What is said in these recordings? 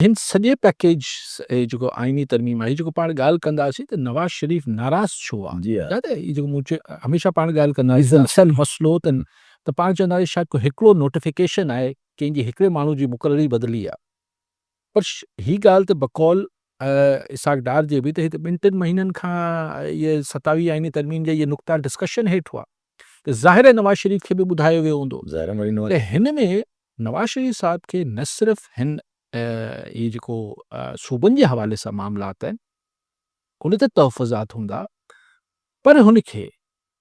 हिन सॼे पैकेज जेको आइनी तरमीम आहे जेको पाण ॻाल्हि कंदासीं त नवाज़ शरीफ़ नाराज़ छो आहे? जी हाँ। याद आहे ई जेको मूं हमेशह पाण ॻाल्हि कंदासीं असल मसइलो त पाण चवंदासीं शायदि को हिकिड़ो नोटिफिकेशन आहे कंहिंजी हिकिड़े माण्हू जी मुक़ररी बदिली आहे, पर ही ॻाल्हि त बकौल इसहाक डार जे बि त हिते 2-3 महीननि खां इहे 27 आइनी तरमीम जा इहे नुक़्ता डिस्कशन हेठि हुआ, त ज़ाहिर आहे नवाज़ शरीफ़ खे बि ॿुधायो वियो हूंदो। ज़ाहिर आहे नवाज़ त हिन में नवाज़ शरीफ़ साहब खे न सिर्फ़ हिन इहे जेको सूबनि जे हवाले सां मामलात आहिनि उन ते तहफ़ुज़ात हूंदा, पर हुनखे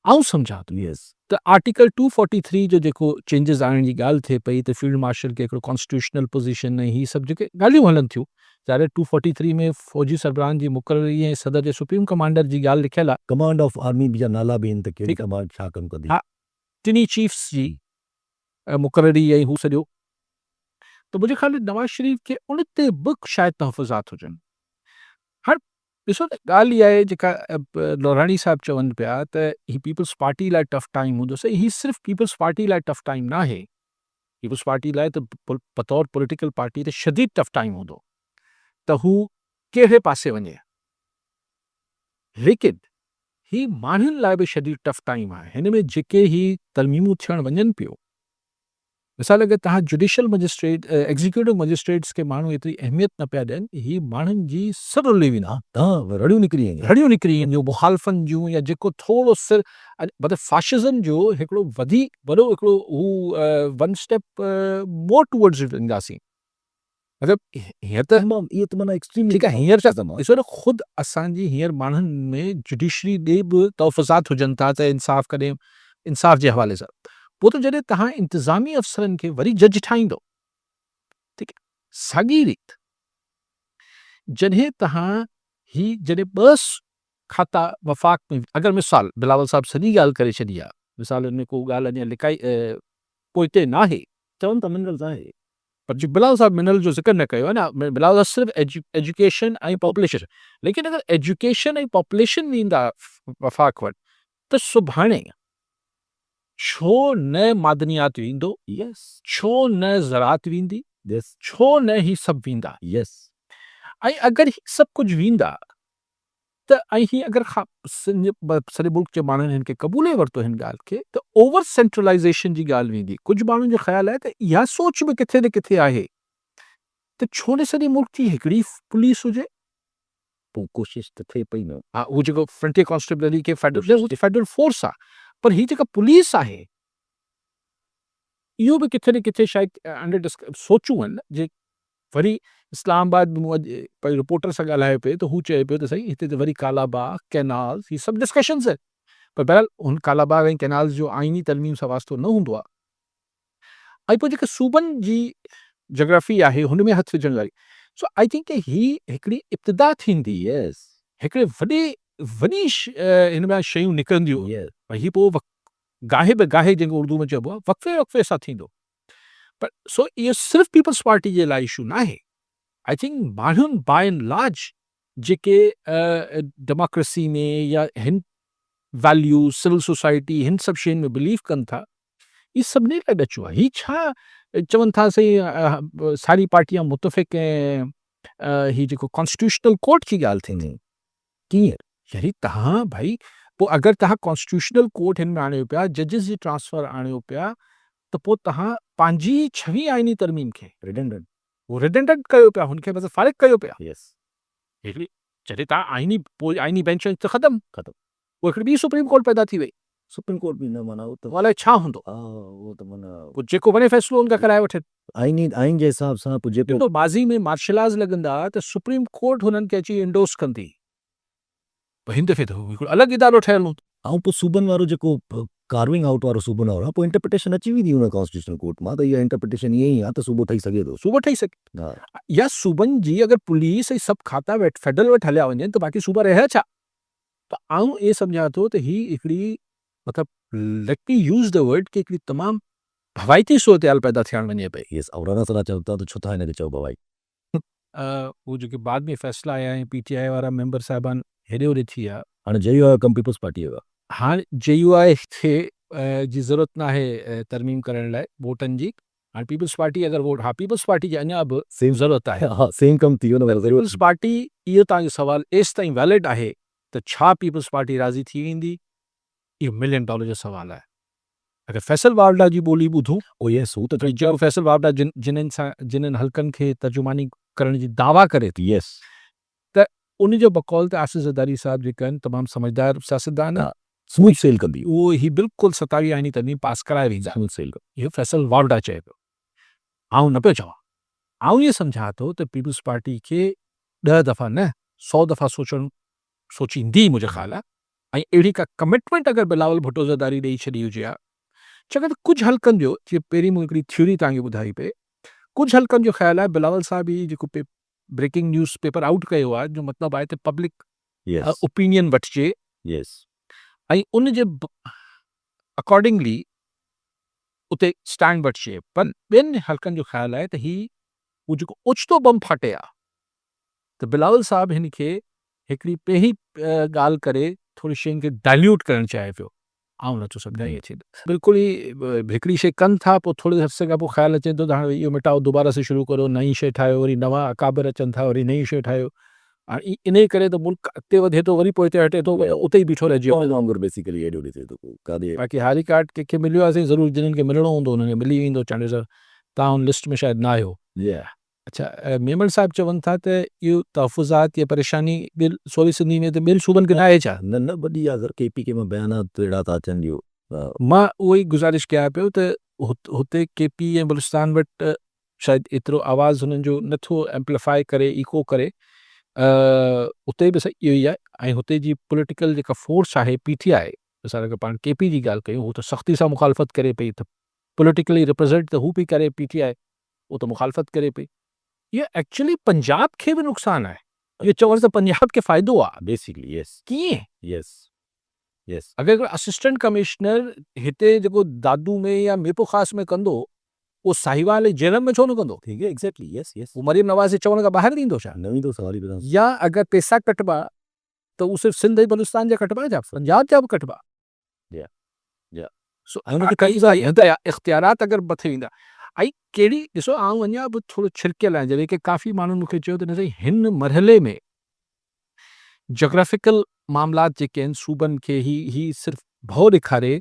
आउं सम्झां थो यस त आर्टिकल 243 जो जेको चेंजिस आणण जी ॻाल्हि थिए पई त फील्ड मार्शल खे हिकिड़ो कॉन्स्टिट्यूशनल पोज़ीशन ऐं ही सभु जेके ॻाल्हियूं हलनि थियूं, ज़ाहिर 243 में फ़ौजी सरबराहनि जी मुक़ररी ऐं सदर जे सुप्रीम कमांडर जी ॻाल्हि लिखियलु आहे। कमांड ऑफ आर्मी जा नाला बि आहिनि त कहिड़ी ठीकु आहे। कमांड छा कमु कंदी। हा, टिनी चीफ्स जी मुक़ररी ऐं हू सॼो, त मुंहिंजे ख़्याल में नवाज़ शरीफ़ खे उन ते बि शायदि तहफ़ुज़ात हुजनि। हाणे ॾिसो त ॻाल्हि इहा आहे जेका लोराणी साहिबु चवनि पिया त ही पीपल्स पार्टी लाइ टफ टाइम हूंदो, सही ही सिर्फ़ु पीपल्स पार्टी लाइ टफ टाइम न आहे, पीपल्स पार्टी लाइ त बतौर पॉलिटिकल पार्टी त शदीद टफ टाइम हूंदो त हू कहिड़े पासे वञे, लेकिन ही माण्हुनि लाइ बि शदीद टफ टाइम आहे। हिन में जेके ही तरमीमूं थियण वञनि पियो, मिसाल अगरि तव्हां जुडिशल मजिस्ट्रेट एग्ज़ीक्यूटिव मजिस्ट्रेट्स खे माण्हू एतिरी अहमियत न पिया ॾियनि, ही माण्हुनि जी सिर उल्ही वेंदा, तव्हां रड़ियूं निकिरी आहिनि। रड़ियूं निकिरी वेंदियूं मुखालफ़नि जूं, या जेको थोरो सिर मतिलबु फाशिज़म जो हिकिड़ो वधीक वॾो हिकिड़ो हू वन स्टेप मोर टुवर्ड्स वेंदासीं। मतिलबु हींअर त तमामु इहे त माना एक्सट्रीम ठीकु आहे, हींअर छा ॾिसो न ख़ुदि असांजी हींअर माण्हुनि में जुडिशरी ॾे बि तहफ़ुज़ात हुजनि था त इंसाफ़ कॾहिं इंसाफ़ जे हवाले सां, पोइ त जॾहिं तव्हां इंतिज़ामी अफ़सरनि खे वरी जज ठाहींदो, ठीकु आहे, साॻी रीति जॾहिं तव्हां जॾहिं खाता वफ़ाक़ में, अगरि मिसाल बिलावल साहिबु सॼी ॻाल्हि करे छॾी आहे, मिसाल हुन में को ॻाल्हि अञा लिकाई पोइते न आहे, चवनि था मिनरल्स आहे, पर जो बिलावल साहिबु मिनरल जो ज़िक्र न कयो आहे न, बिलावल सिर्फ़ु एजुकेशन ऐं पॉपुलेशन, लेकिन अगरि एजुकेशन ऐं पॉपुलेशन ईंदा वफ़ाक़ वटि त सुभाणे छो न मादनियात वेंदो, यस छो न ज़राअत वेंदी, यस छो न ही सभु वेंदा, यस ऐं अगरि ही सभु कुझु वेंदा त ऐं ही अगरि सॼे मुल्क जे माण्हुनि हिन खे क़बूले वरितो हिन ॻाल्हि खे, त ओवर सेंट्रलाइज़ेशन जी ॻाल्हि वेंदी। कुझु माण्हुनि जो ख़्यालु आहे त इहा सोच बि किथे न किथे आहे त छो न सॼे मुल्क जी हिकिड़ी पुलिस हुजे। पोइ कोशिशि त थिए पई न। हा, उहो जेको फ्रंटियर कॉन्स्टेबलरी खे फेडरल फोर्स आहे, पर ही जेका पुलिस आहे इहो बि किथे न किथे शायदि अंडर सोचूं आहिनि जे वरी इस्लामाबाद में मूं अॼु पंहिंजे रिपोर्टर सां ॻाल्हाए पियो त हू चए पियो त सही हिते त वरी कालाबाग कैनाल ही सभु डिस्कशन्स आहिनि, पर बहरहाल हुन कालाबाग ऐं कैनाल जो आइनी तरमीम सां वास्तो न हूंदो आहे। ऐं पोइ जेके सूबनि जी जोग्राफी आहे हुन में हथु विझण वारी, सो आई थिंक ही हिकिड़ी इब्तिदा थींदी, यस हिकिड़े वॾी हिन में शयूं निकिरंदियूं, यस भई ही पोइ गाहे बि गाहे जेको उर्दू में चइबो आहे वक़्फ़े वक़्फ़े सां थींदो, पर सो इहो सिर्फ़ु पीपल्स पार्टी जे लाइ इशू न आहे। आई थिंक माण्हुनि बाय एंड लार्ज जेके डेमोक्रेसी में या हिन वैल्यूज़ सिविल सोसाइटी हिन सभु शयुनि में बिलीव कनि था, ही सभिनी लाइ ॾचो आहे। ही छा चवनि था सही सारी पार्टियां मुतफ़िक़ ऐं ही जेको कॉन्स्टिट्यूशनल कोर्ट जी ॻाल्हि थींदी, कीअं यानी तव्हां भई पोइ अगरि तव्हां कॉन्स्टिट्यूशनल कोर्ट हिन में आणियो पिया, जजिस जी ट्रांसफर आणियो पिया, त पोइ तव्हां पंहिंजी 6वीं आइनी तरमीम खे रिडेंडेंट उहो रिडेंडेंट कयो पिया, हुनखे बसि फ़ारिग़ कयो पिया। यस हिकिड़ी जॾहिं तव्हां आइनी पोइ आइनी बेंच त ख़तमु, ख़तमु पोइ हिकिड़ी ॿी सुप्रीम कोर्ट पैदा थी वई, सुप्रीम कोर्ट बि न माना उहो त अलाए छा हूंदो, हा उहो त माना पोइ जेको वञे फ़ैसिलो हुनखां कराए वठे। आइन जे हिसाब सां पोइ जेको ॾिठो माज़ी में मार्शल आर्ट्स लॻंदा त सुप्रीम कोर्ट हुननि खे अची इंडोर्स कंदी, पर हिन दफ़े त हिकिड़ो अलॻि इदारो ठहियलु हूंदो। ऐं पोइ सूबनि वारो जेको कार्विंग आउट वारो सूबनि वारो आहे, पोइ इंटरप्रिटेशन अची वेंदी हुन कॉन्स्टिट्यूशनल कोर्ट मां त इहा इंटरप्रिटेशन ईअं ई आहे त सूबो ठही सघे थो। सूबो ठही सघे, हा या सूबनि जी अगरि पुलिस ऐं सभु खाता फेडरल वटि हलिया वञनि त बाक़ी सूबा रहिया छा, त आउं इहे सम्झां थो त ही हिकिड़ी मतिलबु let me use the word कि हिकिड़ी तमामु भवाइती सूरत हाल पैदा थियण वञे पई। यस और राणा सरा चओ था त छो था हिनखे चओ भाई उहो जेके बाद में फ़ैसिला आया ऐं PTI वारा मेंबर साहिबान हेॾे होॾे थी विया, हाणे जई आहे कम पीपल्स पार्टी आहे। हाणे JUI खे जी ज़रूरत न आहे तरमीम करण लाइ वोटनि जी, हाणे पीपल्स पार्टी अगरि वोट पीपल्स पार्टी जी अञा बि सेम ज़रूरत आहे हाँ सेम कम थी वियो न पीपल्स पार्टी इहो तव्हांजो सुवाल एसि ताईं वैलिड आहे त छा पीपल्स पार्टी राज़ी थी वेंदी इहो $1 मिलियन जो सुवाल आहे अगरि फैसल वावड़ा जी ॿोली ॿुधूं ओ यस हू त जेको फैसल वावड़ा जिन्हनि हल्कनि खे तर्जुमानी करण जी दावा करे थी यस त उन जो बकौल त आसिफ़ ज़रदारी साहब जेके आहिनि तमामु समझदार सियासतदान हाँ, स्मूथ सेल कंदी उहो ही बिल्कुलु 27 आईनी तरमीम पास कराए वेंदा स्मूथ सेल इहो फैसल वावड़ा चए पियो आउं न पियो चवां आउं इहो सम्झां थो त पीपल्स पार्टी खे 10 दफ़ा न 100 दफ़ा सोचींदी मुंहिंजे ख़्याल आहे ऐं अहिड़ी का कमिटमेंट अगरि बिलावल भुट्टो ज़रदारी ॾेई छॾी हुजे हा छाकाणि त कुझु हल्कनि जो जीअं पहिरीं मूं हिकिड़ी थ्योरी तव्हांखे ॿुधाई पए कुझु हल्कनि जो ख़्यालु आहे बिलावल साहब ई जेको ब्रेकिंग न्यूज़ पेपर आउट कयो आहे जो मतिलबु आहे त पब्लिक यस ओपिनियन वठिजे यस ऐं उन जे अकॉर्डिंगली उते स्टैंड वठिजे पर ॿियनि हल्कनि जो ख़्यालु आहे त हीउ हू जेको ओचितो बम फाटे आहे त बिलावल साहब हिन खे हिकिड़ी पहिरीं ॻाल्हि करे थोरी शयुनि खे डाइल्यूट करणु चाहे पियो आउं नथो सम्झां इहे थिए बिल्कुलु ई हिकिड़ी शइ कनि था पोइ थोरे हफ़्ते खां पोइ ख़्यालु अचे थो त हाणे इहो मिटाओ दुबारा सां शुरू करो नई शइ ठाहियो वरी नवां अकाबिर अचनि था वरी नई शइ ठाहियो हाणे इन करे त मुल्क अॻिते वधे थो वरी पोइ हिते हटे थो उते ई बीठो रहिजी वांगुरु बेसिकली एॾो ॾिसे थो काॾे बाक़ी हारी कार्ड कंहिंखे मिलियो आहे ज़रूरु जिन्हनि खे मिलणो हूंदो उन्हनि खे मिली वेंदो चाहे सर तव्हां हुन लिस्ट में शायदि न आहियो या अच्छा मेमन साहब चवनि था त इहो तहफ़ुज़ात या परेशानी ॿिए सोरी सिंधी में त ॿियनि सूबनि खे न आहे छा न वॾी आहे सर केपी के में बयानात अहिड़ा था अचनि ॾियो मां उहो ई गुज़ारिश कयां पियो त हुते केपी ऐं बलुस्तान वटि शायदि एतिरो आवाज़ु हुननि जो नथो एम्पलीफाई करे इको करे उते बि इहो ई आहे ऐं हुते जी पॉलिटिकल जेका फोर्स आहे पीटीआई असां अगरि पाण केपी जी ॻाल्हि कयूं हू त सख़्ती सां मुखालफ़त करे पई त पॉलिटिकली रिप्रेज़ेंट त हू पई करे पीटीआई उहो त मुखालफ़त करे पई इहो एक्चुअली पंजाब खे बि नुक़सानु आहे इहो चवणु त पंजाब खे फ़ाइदो आहे बेसिकली यस कीअं यस यस अगरि असिस्टेंट कमिश्नर हिते जेको दादू में या मेपो ख़ासि में कंदो उहो साहिवाल जेल में छो न कंदो ठीक है एग्जैक्टली यस यस उहो मरियम नवाज़ जे चवण खां ॿाहिरि ॾींदो छा नवीं तो सवाल ही बता या अगरि पैसा कटबा त उहो सिर्फ़ु सिंध ऐं बलुस्तान जा कटबा या पंजाब जा बि कटबा या सो ऐं हुनखे कई सां इख़्तियारात अगरि मथे वेंदा ऐं कहिड़ी ॾिसो आउं अञा बि थोरो छिरकियल आहियां जॾहिं की काफ़ी माण्हुनि मूंखे चयो त हिन हिन मरहले में जोग्राफिकल मामलात जेके आहिनि सूबनि खे ही सिर्फ़ु भउ ॾेखारे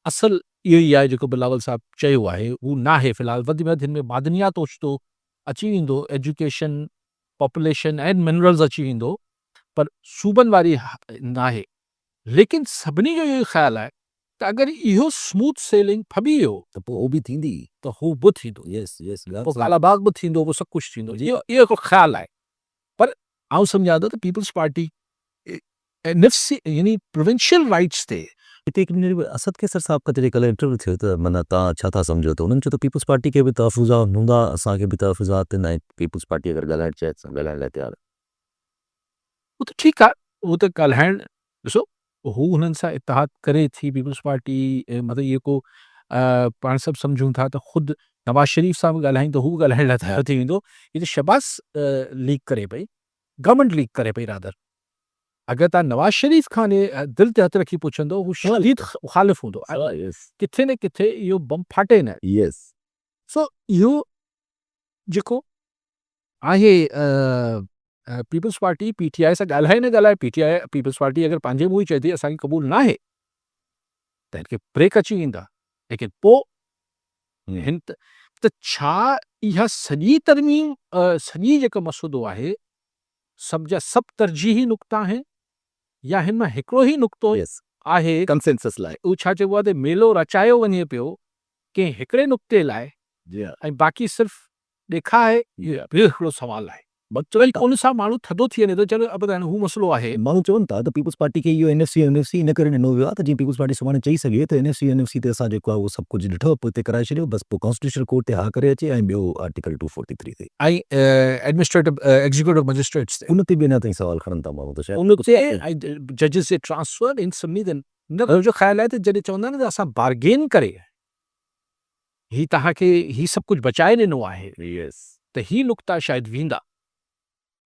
असुलु इहो ई आहे जेको बिलावल साहब चयो आहे हू न आहे फ़िलहालु वधि में वधि हिन में मादनियात ओचितो अची वेंदो एजुकेशन पॉपुलेशन एंड मिनरल्स अची वेंदो पर सूबनि वारी न आहे लेकिन सभिनी जो इहो ख़्यालु आहे त अगरि इहो स्मूथ सेलिंग फबी वियो त पोइ बि थींदी त हू बि थींदो यस यस पोइ कालाबाग बि थींदो पोइ सभु कुझु थींदो इहो हिकिड़ो ख़्यालु आहे पर आउं सम्झां थो त पीपल्स पार्टी एनएफसी यानी प्रोविंशियल राइट्स ते हिते हिकु ॾींहुं असद केसर साहब खां जॾहिं कल्ह इंटरव्यू थियो त माना तव्हां छा था सम्झो त उन्हनि चयो त पीपल्स पार्टी खे बि तहफ़ुज़ात हूंदा असांखे बि तहफ़ुज़ात न पीपल्स पार्टी अगरि ॻाल्हाइणु चाहे त ॻाल्हाइण लाइ तयारु उहो त ठीकु आहे उहो त ॻाल्हाइण ॾिसो हू हुननि सां इतिहाद करे थी पीपल्स पार्टी मतिलबु इहो को पाण सभु सम्झूं था त ख़ुदि नवाज़ शरीफ़ सां बि ॻाल्हाईं त हू ॻाल्हाइण लाइ तयारु थी वेंदो हीअ त शहबाज़ लीक करे पई गवर्नमेंट लीक करे पई रादर अगरि तव्हां नवाज़ शरीफ़ खां दिलि ते हथु रखी पुछंदो हू शदीद मुखालिफ़ हूंदो यस किथे न किथे इहो बम फाटे न यस सो इहो जेको आहे पीपल्स पार्टी पीटीआई सां ॻाल्हाए न ॻाल्हाए पीटीआई पीपल्स पार्टी अगरि पंहिंजे मुंहुं ई चए थी असांखे क़बूल न आहे त हिनखे ब्रेक अची वेंदा लेकिन पोइ हिन त छा इहा सॼी तरमीम सॼी जेको मसूदो आहे सभ जा सभु तरजीही नुक़्ता आहिनि या हिन मां हिकिड़ो ई नुक़्तो यस आहे कंसेंसस लाइ उहो छा चइबो आहे त मेलो रचायो वञे पियो कंहिं हिकिड़े नुक़्ते लाइ ऐं बाक़ी सिर्फ़ु ॾेखारे इहो ॿियो हिकिड़ो सुवालु आहे उन सां माण्हू थधो थी वञे थो चलो अब हू मसइलो आहे माण्हू चवनि था त पीपल्स पार्टी खे इहो एनएफसी इन करे ॾिनो वियो आहे त जीअं पीपल्स पार्टी सुभाणे चई सघे त एनएफसी ते असां जेको आहे उहो सभु कुझु ॾिठो पोइ हिते कराए छॾियो बसि पोइ कॉन्स्टिट्यूशनल कोर्ट ते हा करे अचे ऐं ॿियो आर्टिकल 243 ते ऐं एडमिनिस्ट्रेटिव एग्जीक्यूटिव मजिस्ट्रेट्स ते उन ते बि अञा ताईं सवाल खणनि था माण्हू त शायदि उन ते ऐं जजिस जे ट्रांसफर इन सभिनी ते मुंहिंजो ख़्यालु आहे त जॾहिं चवंदा न त असां बार्गेन करे ही तव्हांखे ही सभु कुझु बचाए ॾिनो आहे यस त ही नुक़्ता शायदि वेंदा